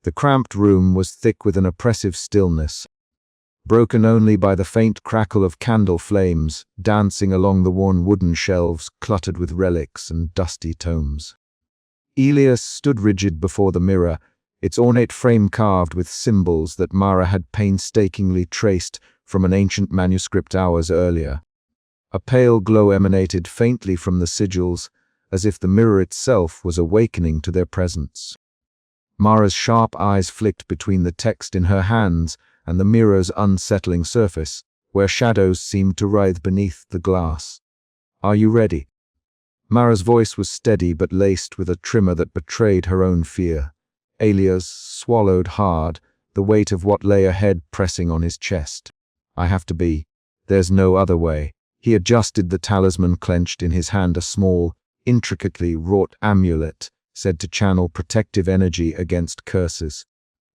The cramped room was thick with an oppressive stillness, broken only by the faint crackle of candle flames dancing along the worn wooden shelves cluttered with relics and dusty tomes. Elias stood rigid before the mirror, its ornate frame carved with symbols that Mara had painstakingly traced from an ancient manuscript hours earlier. A pale glow emanated faintly from the sigils, as if the mirror itself was awakening to their presence. Mara's sharp eyes flicked between the text in her hands and the mirror's unsettling surface, where shadows seemed to writhe beneath the glass. "Are you ready?" Mara's voice was steady but laced with a tremor that betrayed her own fear. Elias swallowed hard, the weight of what lay ahead pressing on his chest. "I have to be. There's no other way." He adjusted the talisman clenched in his hand, a small, intricately wrought amulet said to channel protective energy against curses.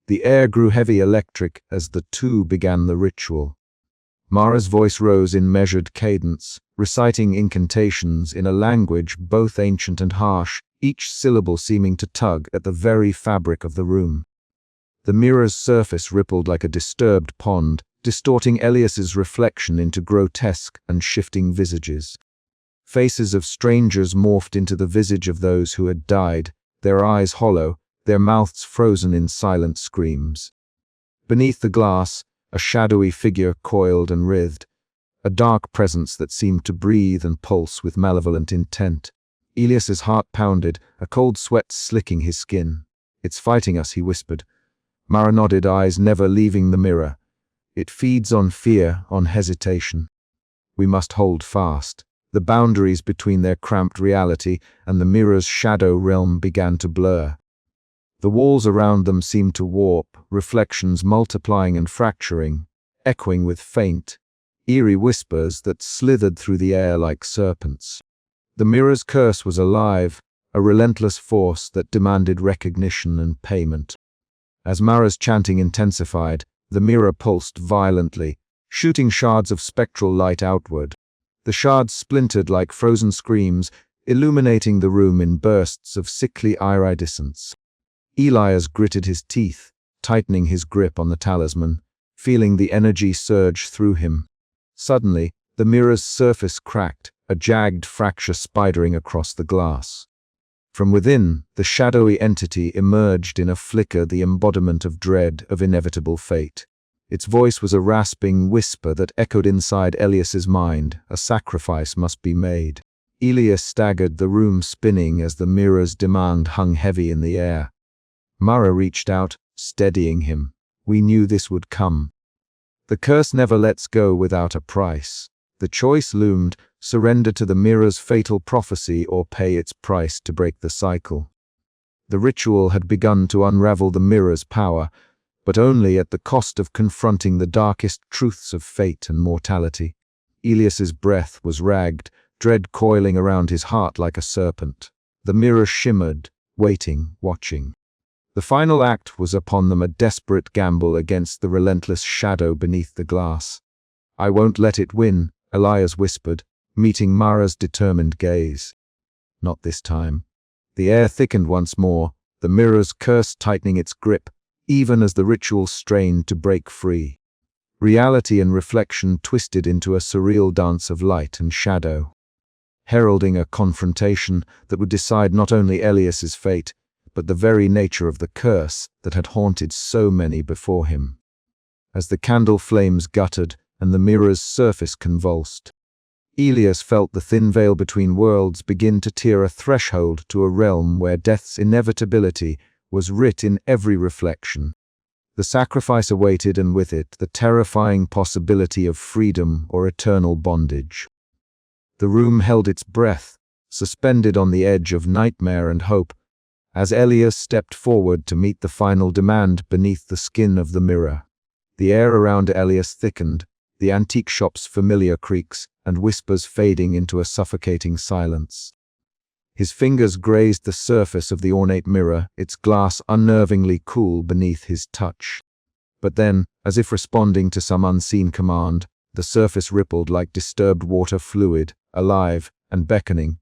The air grew heavy electric as the two began the ritual. Mara's voice rose in measured cadence, reciting incantations in a language both ancient and harsh, each syllable seeming to tug at the very fabric of the room. The mirror's surface rippled like a disturbed pond, distorting Elias's reflection into grotesque and shifting visages. Faces of strangers morphed into the visage of those who had died, their eyes hollow, their mouths frozen in silent screams. Beneath the glass, a shadowy figure coiled and writhed, a dark presence that seemed to breathe and pulse with malevolent intent. Elias's heart pounded, a cold sweat slicking his skin. "It's fighting us," he whispered. Mara nodded, eyes never leaving the mirror. "It feeds on fear, on hesitation. We must hold fast." The boundaries between their cramped reality and the mirror's shadow realm began to blur. The walls around them seemed to warp, reflections multiplying and fracturing, echoing with faint, eerie whispers that slithered through the air like serpents. The mirror's curse was alive, a relentless force that demanded recognition and payment. As Mara's chanting intensified, the mirror pulsed violently, shooting shards of spectral light outward. The shards splintered like frozen screams, illuminating the room in bursts of sickly iridescence. Elias gritted his teeth, tightening his grip on the talisman, feeling the energy surge through him. Suddenly, the mirror's surface cracked, a jagged fracture spidering across the glass. From within, the shadowy entity emerged in a flicker, the embodiment of dread, of inevitable fate. Its voice was a rasping whisper that echoed inside Elias's mind. A sacrifice must be made. Elias staggered, the room spinning as the mirror's demand hung heavy in the air. Mara reached out, steadying him. "We knew this would come. The curse never lets go without a price." The choice loomed: surrender to the mirror's fatal prophecy or pay its price to break the cycle. The ritual had begun to unravel the mirror's power, but only at the cost of confronting the darkest truths of fate and mortality. Elias's breath was ragged, dread coiling around his heart like a serpent. The mirror shimmered, waiting, watching. The final act was upon them, a desperate gamble against the relentless shadow beneath the glass. "I won't let it win," Elias whispered, meeting Mara's determined gaze. "Not this time." The air thickened once more, the mirror's curse tightening its grip, even as the ritual strained to break free. Reality and reflection twisted into a surreal dance of light and shadow, heralding a confrontation that would decide not only Elias's fate, but the very nature of the curse that had haunted so many before him. As the candle flames guttered and the mirror's surface convulsed, Elias felt the thin veil between worlds begin to tear, a threshold to a realm where death's inevitability was writ in every reflection. The sacrifice awaited, and with it, the terrifying possibility of freedom or eternal bondage. The room held its breath, suspended on the edge of nightmare and hope, as Elias stepped forward to meet the final demand beneath the skin of the mirror. The air around Elias thickened, the antique shop's familiar creaks and whispers fading into a suffocating silence. His fingers grazed the surface of the ornate mirror, its glass unnervingly cool beneath his touch. But then, as if responding to some unseen command, the surface rippled like disturbed water fluid, alive and beckoning.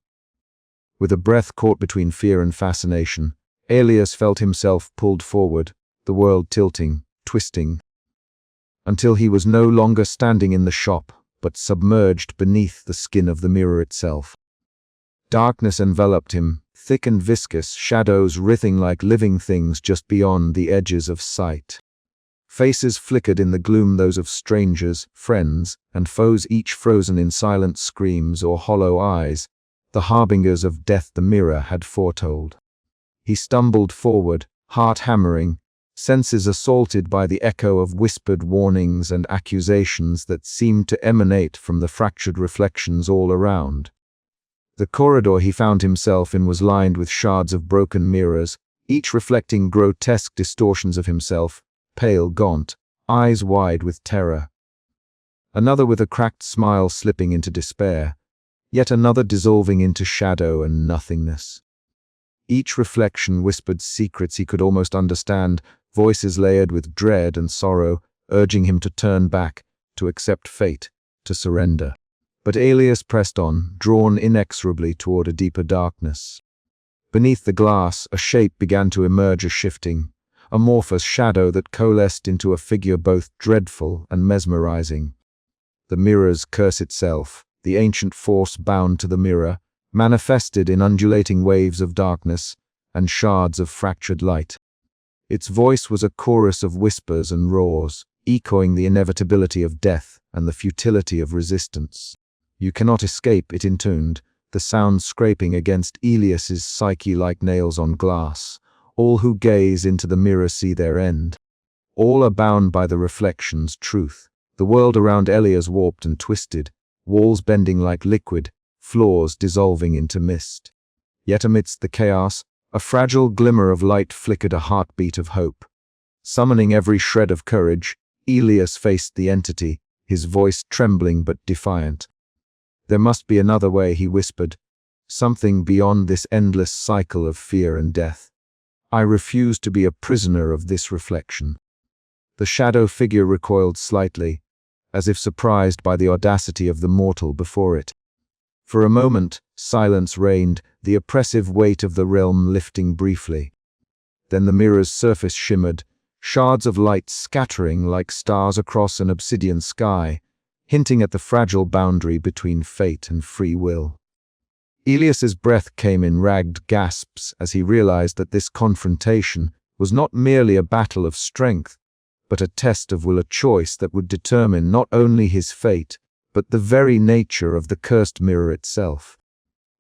With a breath caught between fear and fascination, Elias felt himself pulled forward, the world tilting, twisting, until he was no longer standing in the shop, but submerged beneath the skin of the mirror itself. Darkness enveloped him, thick and viscous, shadows writhing like living things just beyond the edges of sight. Faces flickered in the gloom, those of strangers, friends, and foes, each frozen in silent screams or hollow eyes, the harbingers of death the mirror had foretold. He stumbled forward, heart hammering, senses assaulted by the echo of whispered warnings and accusations that seemed to emanate from the fractured reflections all around. The corridor he found himself in was lined with shards of broken mirrors, each reflecting grotesque distortions of himself, pale, gaunt, eyes wide with terror. Another with a cracked smile slipping into despair, yet another dissolving into shadow and nothingness. Each reflection whispered secrets he could almost understand, voices layered with dread and sorrow, urging him to turn back, to accept fate, to surrender. But Alias pressed on, drawn inexorably toward a deeper darkness. Beneath the glass, a shape began to emerge, a shifting, amorphous shadow that coalesced into a figure both dreadful and mesmerizing. The mirror's curse itself, the ancient force bound to the mirror, manifested in undulating waves of darkness and shards of fractured light. Its voice was a chorus of whispers and roars, echoing the inevitability of death and the futility of resistance. "You cannot escape," it intoned, the sound scraping against Elias's psyche like nails on glass. "All who gaze into the mirror see their end. All are bound by the reflection's truth." The world around Elias warped and twisted, walls bending like liquid, floors dissolving into mist. Yet amidst the chaos, a fragile glimmer of light flickered, a heartbeat of hope. Summoning every shred of courage, Elias faced the entity, his voice trembling but defiant. "There must be another way," he whispered, "something beyond this endless cycle of fear and death. I refuse to be a prisoner of this reflection." The shadow figure recoiled slightly, as if surprised by the audacity of the mortal before it. For a moment, silence reigned, the oppressive weight of the realm lifting briefly. Then the mirror's surface shimmered, shards of light scattering like stars across an obsidian sky, hinting at the fragile boundary between fate and free will. Elias's breath came in ragged gasps as he realized that this confrontation was not merely a battle of strength, but a test of will, a choice that would determine not only his fate, but the very nature of the cursed mirror itself.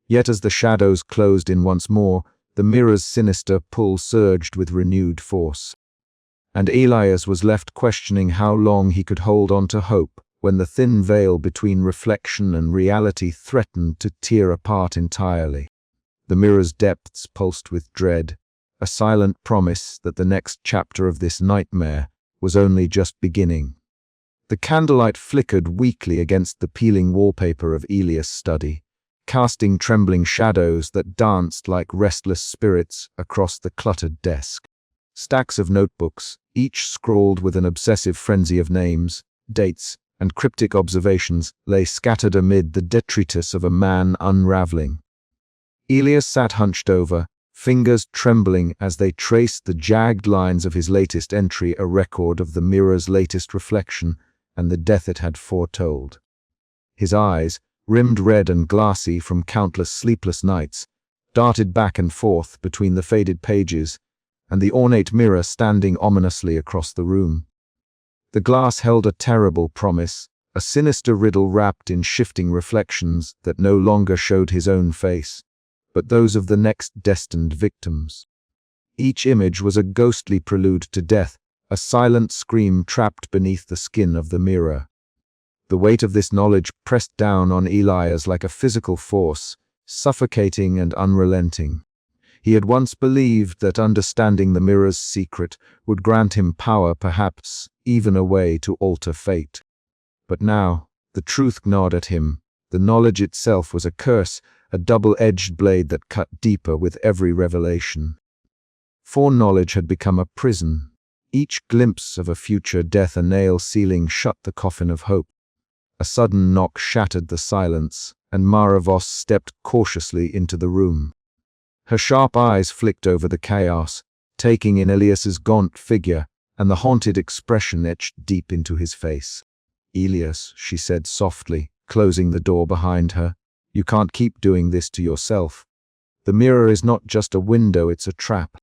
Yet as the shadows closed in once more, the mirror's sinister pull surged with renewed force. And Elias was left questioning how long he could hold on to hope when the thin veil between reflection and reality threatened to tear apart entirely. The mirror's depths pulsed with dread, a silent promise that the next chapter of this nightmare was only just beginning. The candlelight flickered weakly against the peeling wallpaper of Elias' study, casting trembling shadows that danced like restless spirits across the cluttered desk. Stacks of notebooks, each scrawled with an obsessive frenzy of names, dates, and cryptic observations, lay scattered amid the detritus of a man unraveling. Elias sat hunched over, fingers trembling as they traced the jagged lines of his latest entry, a record of the mirror's latest reflection and the death it had foretold. His eyes, rimmed red and glassy from countless sleepless nights, darted back and forth between the faded pages and the ornate mirror standing ominously across the room. The glass held a terrible promise, a sinister riddle wrapped in shifting reflections that no longer showed his own face, but those of the next destined victims. Each image was a ghostly prelude to death, a silent scream trapped beneath the skin of the mirror. The weight of this knowledge pressed down on Elias like a physical force, suffocating and unrelenting. He had once believed that understanding the mirror's secret would grant him power, perhaps even a way to alter fate. But now, the truth gnawed at him. The knowledge itself was a curse, a double-edged blade that cut deeper with every revelation. Foreknowledge had become a prison. Each glimpse of a future death, a nail sealing shut the coffin of hope. A sudden knock shattered the silence, and Mara Voss stepped cautiously into the room. Her sharp eyes flicked over the chaos, taking in Elias's gaunt figure and the haunted expression etched deep into his face. "Elias," she said softly, closing the door behind her, "you can't keep doing this to yourself. The mirror is not just a window, it's a trap."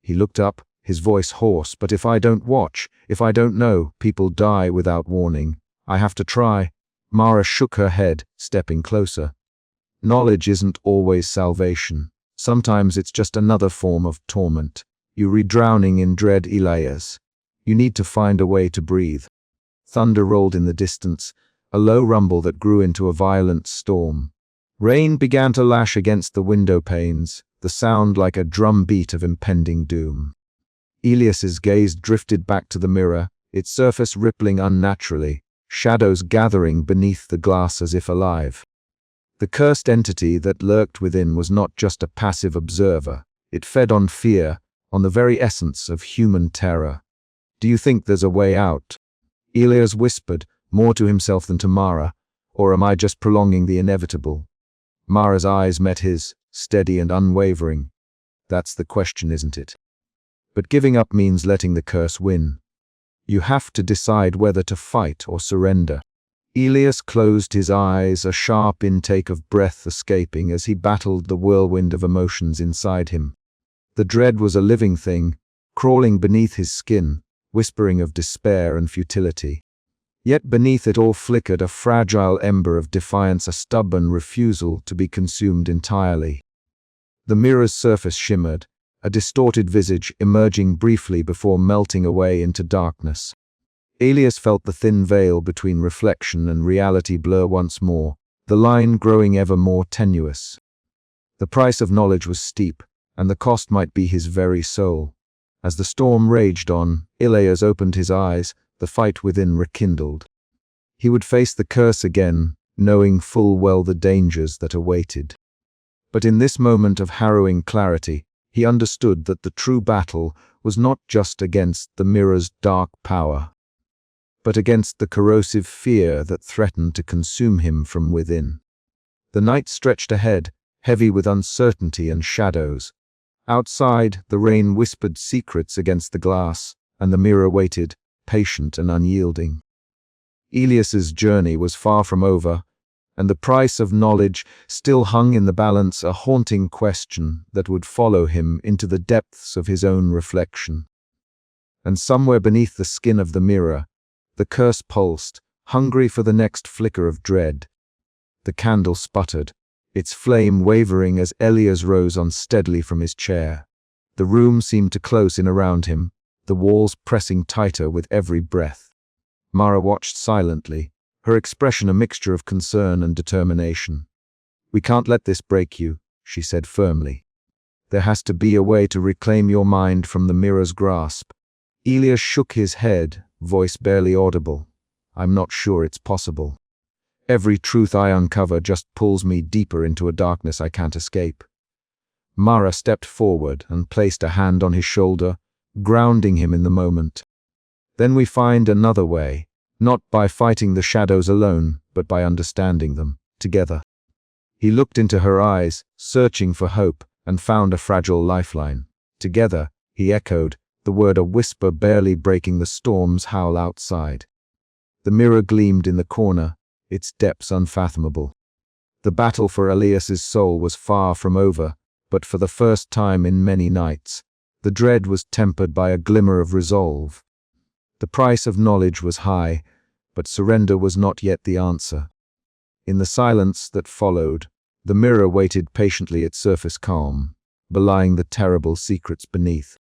He looked up, his voice hoarse. "But if I don't watch, if I don't know, people die without warning. I have to try." Mara shook her head, stepping closer. "Knowledge isn't always salvation. Sometimes it's just another form of torment. You re-drowning in dread, Elias. You need to find a way to breathe." Thunder rolled in the distance, a low rumble that grew into a violent storm. Rain began to lash against the window panes, the sound like a drum beat of impending doom. Elias's gaze drifted back to the mirror, its surface rippling unnaturally, shadows gathering beneath the glass as if alive. The cursed entity that lurked within was not just a passive observer. It fed on fear, on the very essence of human terror. "Do you think there's a way out?" Elias whispered, more to himself than to Mara. "Or am I just prolonging the inevitable?" Mara's eyes met his, steady and unwavering. "That's the question, isn't it? But giving up means letting the curse win. You have to decide whether to fight or surrender." Elias closed his eyes, a sharp intake of breath escaping as he battled the whirlwind of emotions inside him. The dread was a living thing, crawling beneath his skin, whispering of despair and futility. Yet beneath it all flickered a fragile ember of defiance, a stubborn refusal to be consumed entirely. The mirror's surface shimmered, a distorted visage emerging briefly before melting away into darkness. Elias felt the thin veil between reflection and reality blur once more, the line growing ever more tenuous. The price of knowledge was steep, and the cost might be his very soul. As the storm raged on, Elias opened his eyes, the fight within rekindled. He would face the curse again, knowing full well the dangers that awaited. But in this moment of harrowing clarity, he understood that the true battle was not just against the mirror's dark power, but against the corrosive fear that threatened to consume him from within. The night stretched ahead, heavy with uncertainty and shadows. Outside, the rain whispered secrets against the glass, and the mirror waited, patient and unyielding. Elias's journey was far from over, and the price of knowledge still hung in the balance, a haunting question that would follow him into the depths of his own reflection. And somewhere beneath the skin of the mirror, the curse pulsed, hungry for the next flicker of dread. The candle sputtered, its flame wavering as Elias rose unsteadily from his chair. The room seemed to close in around him, the walls pressing tighter with every breath. Mara watched silently, her expression a mixture of concern and determination. "We can't let this break you," she said firmly. "There has to be a way to reclaim your mind from the mirror's grasp." Elias shook his head, voice barely audible. "I'm not sure it's possible. Every truth I uncover just pulls me deeper into a darkness I can't escape." Mara stepped forward and placed a hand on his shoulder, grounding him in the moment. "Then we find another way, not by fighting the shadows alone, but by understanding them, together." He looked into her eyes, searching for hope, and found a fragile lifeline. "Together," he echoed, the word a whisper barely breaking the storm's howl outside. The mirror gleamed in the corner, its depths unfathomable. The battle for Elias's soul was far from over, but for the first time in many nights, the dread was tempered by a glimmer of resolve. The price of knowledge was high, but surrender was not yet the answer. In the silence that followed, the mirror waited patiently, its surface calm, belying the terrible secrets beneath.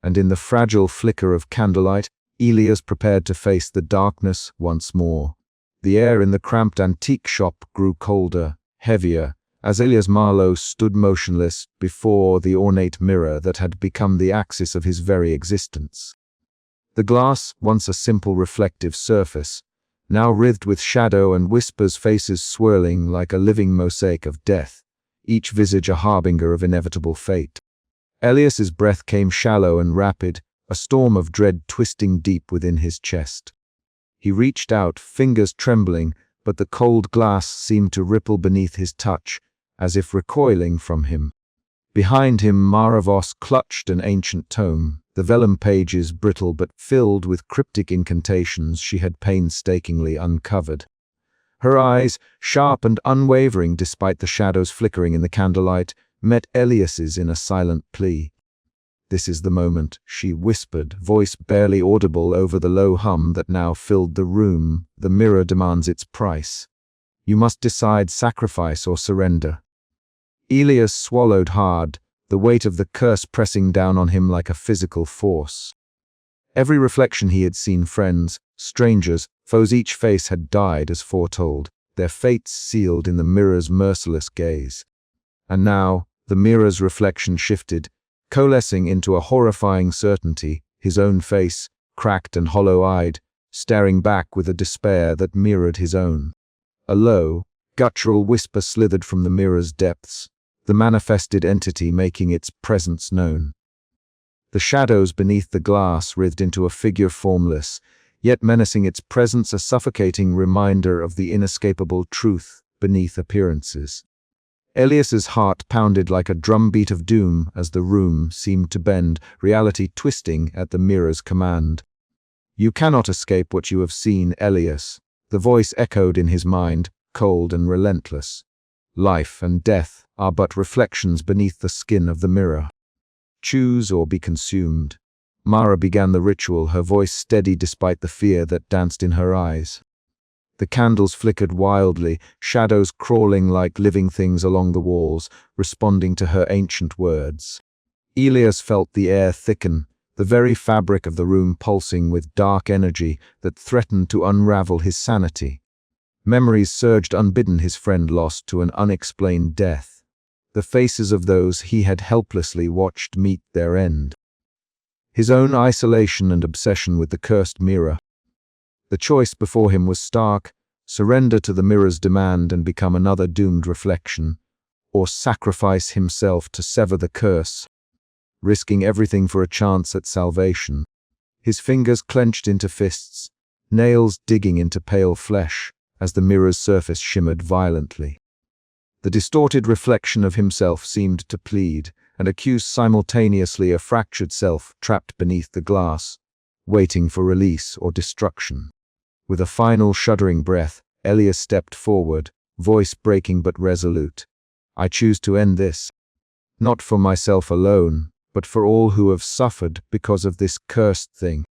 And in the fragile flicker of candlelight, Elias prepared to face the darkness once more. The air in the cramped antique shop grew colder, heavier, as Elias Marlowe stood motionless before the ornate mirror that had become the axis of his very existence. The glass, once a simple reflective surface, now writhed with shadow and whispers, faces swirling like a living mosaic of death, each visage a harbinger of inevitable fate. Elias's breath came shallow and rapid, a storm of dread twisting deep within his chest. He reached out, fingers trembling, but the cold glass seemed to ripple beneath his touch, as if recoiling from him. Behind him, Mara Voss clutched an ancient tome, the vellum pages brittle but filled with cryptic incantations she had painstakingly uncovered. Her eyes, sharp and unwavering despite the shadows flickering in the candlelight, met Elias's in a silent plea. "This is the moment," she whispered, voice barely audible over the low hum that now filled the room. "The mirror demands its price. You must decide sacrifice or surrender." Elias swallowed hard, the weight of the curse pressing down on him like a physical force. Every reflection he had seen, friends, strangers, foes, each face had died as foretold, their fates sealed in the mirror's merciless gaze. And now, the mirror's reflection shifted, coalescing into a horrifying certainty, his own face, cracked and hollow-eyed, staring back with a despair that mirrored his own. A low, guttural whisper slithered from the mirror's depths, the manifested entity making its presence known. The shadows beneath the glass writhed into a figure formless, yet menacing, its presence a suffocating reminder of the inescapable truth beneath appearances. Elias's heart pounded like a drumbeat of doom as the room seemed to bend, reality twisting at the mirror's command. "You cannot escape what you have seen, Elias," the voice echoed in his mind, cold and relentless. "Life and death are but reflections beneath the skin of the mirror. Choose or be consumed." Mara began the ritual, her voice steady despite the fear that danced in her eyes. The candles flickered wildly, shadows crawling like living things along the walls, responding to her ancient words. Elias felt the air thicken, the very fabric of the room pulsing with dark energy that threatened to unravel his sanity. Memories surged unbidden, his friend lost to an unexplained death. The faces of those he had helplessly watched meet their end. His own isolation and obsession with the cursed mirror. The choice before him was stark: surrender to the mirror's demand and become another doomed reflection, or sacrifice himself to sever the curse, risking everything for a chance at salvation. His fingers clenched into fists, nails digging into pale flesh, as the mirror's surface shimmered violently. The distorted reflection of himself seemed to plead and accuse simultaneously, a fractured self trapped beneath the glass, waiting for release or destruction. With a final shuddering breath, Elias stepped forward, voice breaking but resolute. "I choose to end this, not for myself alone, but for all who have suffered because of this cursed thing."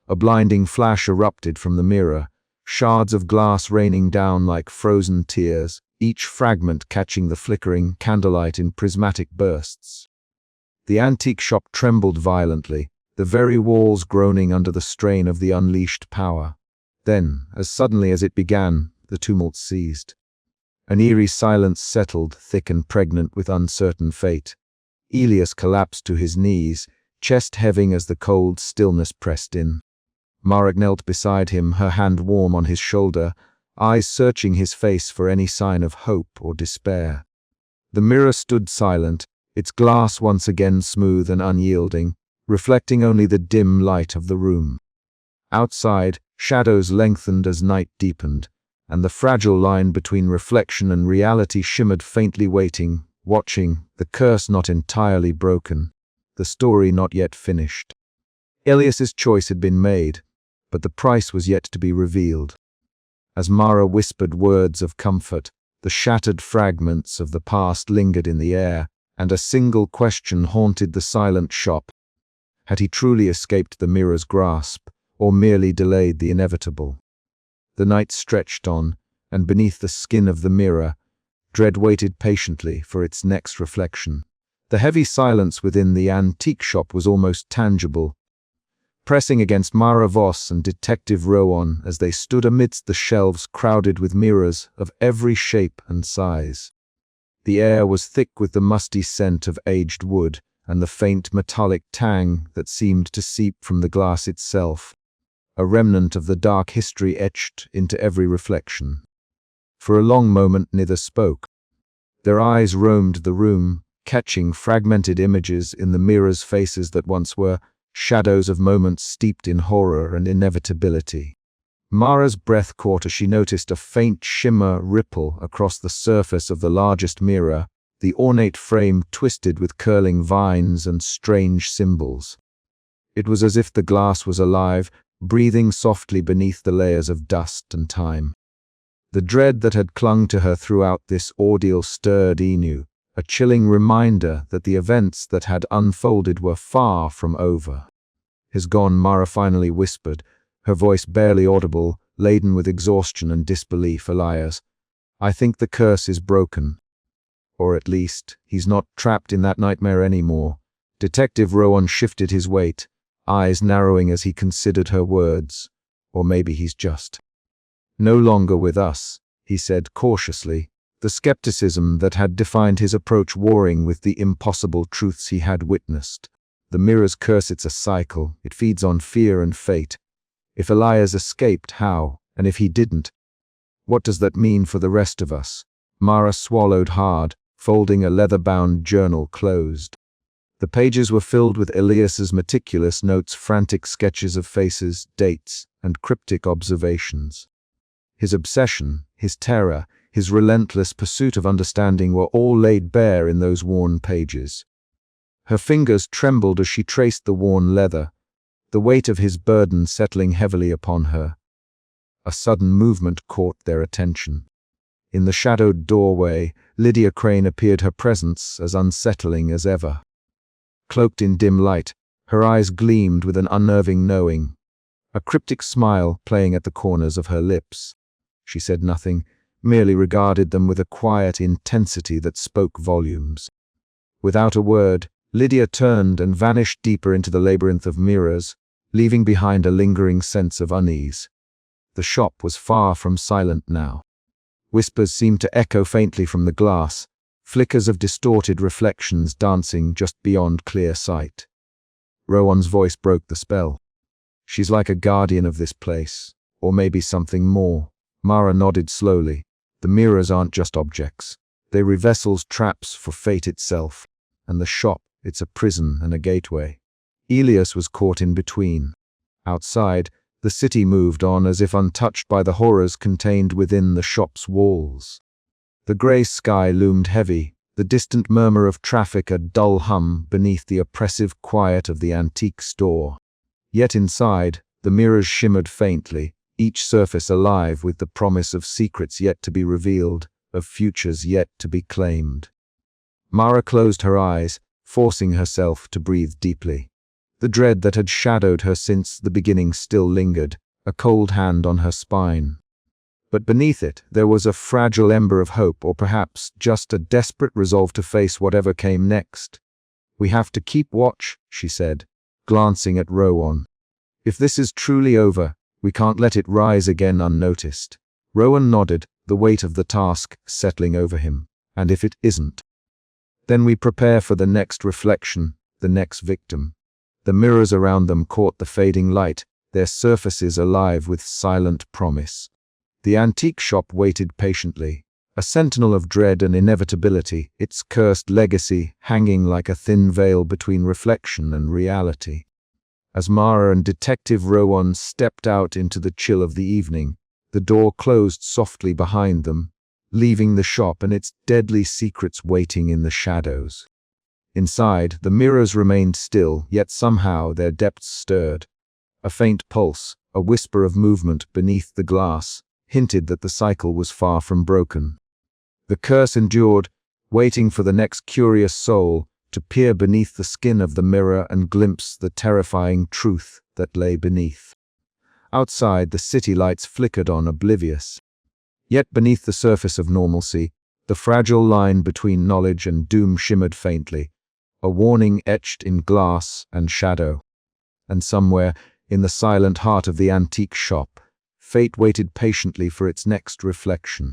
A blinding flash erupted from the mirror, shards of glass raining down like frozen tears, each fragment catching the flickering candlelight in prismatic bursts. The antique shop trembled violently, the very walls groaning under the strain of the unleashed power. Then, as suddenly as it began, the tumult ceased. An eerie silence settled, thick and pregnant with uncertain fate. Elias collapsed to his knees, chest heaving as the cold stillness pressed in. Mara knelt beside him, her hand warm on his shoulder, eyes searching his face for any sign of hope or despair. The mirror stood silent, its glass once again smooth and unyielding, reflecting only the dim light of the room. Outside, shadows lengthened as night deepened, and the fragile line between reflection and reality shimmered faintly, waiting, watching, the curse not entirely broken, the story not yet finished. Elias's choice had been made, but the price was yet to be revealed. As Mara whispered words of comfort, the shattered fragments of the past lingered in the air, and a single question haunted the silent shop. Had he truly escaped the mirror's grasp, or merely delayed the inevitable? The night stretched on, and beneath the skin of the mirror, dread waited patiently for its next reflection. The heavy silence within the antique shop was almost tangible, pressing against Mara Voss and Detective Rowan as they stood amidst the shelves crowded with mirrors of every shape and size. The air was thick with the musty scent of aged wood and the faint metallic tang that seemed to seep from the glass itself, a remnant of the dark history etched into every reflection. For a long moment neither spoke. Their eyes roamed the room, catching fragmented images in the mirrors' faces that once were, shadows of moments steeped in horror and inevitability. Mara's breath caught as she noticed a faint shimmer ripple across the surface of the largest mirror, the ornate frame twisted with curling vines and strange symbols. It was as if the glass was alive, breathing softly beneath the layers of dust and time. The dread that had clung to her throughout this ordeal stirred Inu, a chilling reminder that the events that had unfolded were far from over. "Is gone," Mara finally whispered, her voice barely audible, laden with exhaustion and disbelief. "Elias, I think the curse is broken. Or at least, he's not trapped in that nightmare anymore." Detective Rowan shifted his weight, eyes narrowing as he considered her words. "Or maybe he's just no longer with us," he said cautiously, the skepticism that had defined his approach warring with the impossible truths he had witnessed. "The mirror's curse, it's a cycle. It feeds on fear and fate. If Elias escaped, how? And if he didn't, what does that mean for the rest of us?" Mara swallowed hard, folding a leather-bound journal closed. The pages were filled with Elias's meticulous notes, frantic sketches of faces, dates, and cryptic observations. His obsession, his terror, his relentless pursuit of understanding were all laid bare in those worn pages. Her fingers trembled as she traced the worn leather, the weight of his burden settling heavily upon her. A sudden movement caught their attention. In the shadowed doorway, Lydia Crane appeared, her presence as unsettling as ever. Cloaked in dim light, her eyes gleamed with an unnerving knowing, a cryptic smile playing at the corners of her lips. She said nothing, merely regarded them with a quiet intensity that spoke volumes. Without a word, Lydia turned and vanished deeper into the labyrinth of mirrors, leaving behind a lingering sense of unease. The shop was far from silent now. Whispers seemed to echo faintly from the glass, flickers of distorted reflections dancing just beyond clear sight. Rowan's voice broke the spell. "She's like a guardian of this place, or maybe something more." Mara nodded slowly. "The mirrors aren't just objects. They were vessels, traps for fate itself. And the shop, it's a prison and a gateway." Elias was caught in between. Outside, the city moved on as if untouched by the horrors contained within the shop's walls. The grey sky loomed heavy, the distant murmur of traffic a dull hum beneath the oppressive quiet of the antique store. Yet inside, the mirrors shimmered faintly, each surface alive with the promise of secrets yet to be revealed, of futures yet to be claimed. Mara closed her eyes, forcing herself to breathe deeply. The dread that had shadowed her since the beginning still lingered, a cold hand on her spine. But beneath it, there was a fragile ember of hope, or perhaps just a desperate resolve to face whatever came next. "We have to keep watch," she said, glancing at Rowan. "If this is truly over, we can't let it rise again unnoticed." Rowan nodded, the weight of the task settling over him. "And if it isn't? Then we prepare for the next reflection, the next victim." The mirrors around them caught the fading light, their surfaces alive with silent promise. The antique shop waited patiently, a sentinel of dread and inevitability, its cursed legacy hanging like a thin veil between reflection and reality. As Mara and Detective Rowan stepped out into the chill of the evening, the door closed softly behind them, leaving the shop and its deadly secrets waiting in the shadows. Inside, the mirrors remained still, yet somehow their depths stirred. A faint pulse, a whisper of movement beneath the glass, hinted that the cycle was far from broken. The curse endured, waiting for the next curious soul to peer beneath the skin of the mirror and glimpse the terrifying truth that lay beneath. Outside, the city lights flickered on, oblivious. Yet beneath the surface of normalcy, the fragile line between knowledge and doom shimmered faintly, a warning etched in glass and shadow. And somewhere, in the silent heart of the antique shop, fate waited patiently for its next reflection.